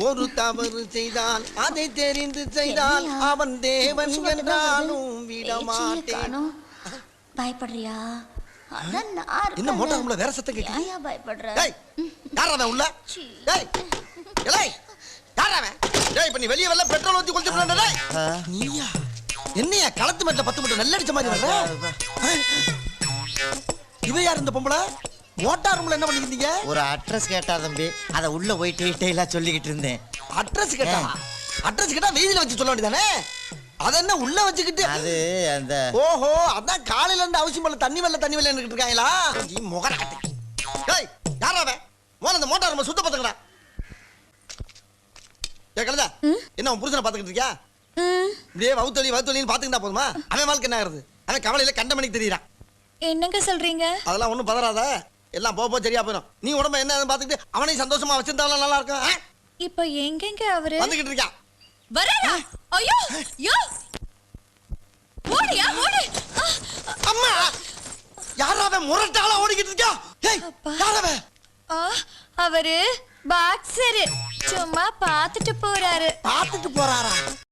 ஒரு தவறு செய்தான் அதை தெரிந்து செய்தான் அவன் தேவன் என்றாலும் விடமாட்டேன். பயப்படுறியா? என்ன மோட்டார் ரூம்ல வேற சத்தம் கேக்குது? ஏன்யா பயப்படுற? டேய் யாரா உள்ள? டேய் ஏய் யாரா அவன்? டேய் இப்ப நீ வெளிய வரல பெட்ரோல் ஊத்தி கொளுத்தி போறடா டேய். நீயா? என்னையா களத்து மேட்ல 10 மட்டும் நல்ல அடிச்ச மாதிரி வர்ற? இவ யார் இந்த பொம்பளை? மோட்டார் ரூம்ல என்ன பண்ணிருந்தீங்க? ஒரு அட்ரஸ் கேட்டா தம்பி, அத உள்ள போய் டீடைலா சொல்லிக்கிட்டு இருந்தேன். அட்ரஸ் கேட்டா? அட்ரஸ் கேட்டா வீதியில வச்சு சொல்ல வேண்டியதானே? அத என்ன உள்ள வச்சுக்கிட்டு? அது அந்த ஓஹோ அதான் காலையில இருந்து அவசியம் இல்ல தண்ணி வெல்ல நின்னுட்டு இருக்காங்களா? நீ முகர கட்டி. டேய் யாரா அவன்? மோன அந்த மோட்டார் ரூம் சுத்த பாத்துங்கடா. ஏய் கலதா என்ன உன் புருஷனை பாத்துக்கிட்டு இருக்கியா? இப்படியே வவுத்தொலின்னு பாத்துக்கிட்டா போதுமா? அவன் வாழ்க்கை என்ன ஆகுது? அவன் கவலையில கண்ட மணிக்கு தெரியறான். என்னங்க சொல்றீங்க? அதெல்லாம் ஒண்ணும் பதறாத, எல்லாம் போக சரியா போயிடும். நீ உடம்ப என்ன பாத்துக்கிட்டு அவனையும் சந்தோஷமா வச்சிருந்தாலும் நல்லா இருக்கும். இப்ப எங்கங்க அவரு வந்துகிட்டு இருக்கான். வரடா. ஐயோ யோ ஓடியா ஓடு. அம்மா யாராவே முரட்டாளா ஓடிக்கிட்டு இருக்கா? ஏய் யாராவே? அவரு பாக்ஸர் சும்மா பாத்துட்டு போறாரு. பாத்துட்டு போறாரா?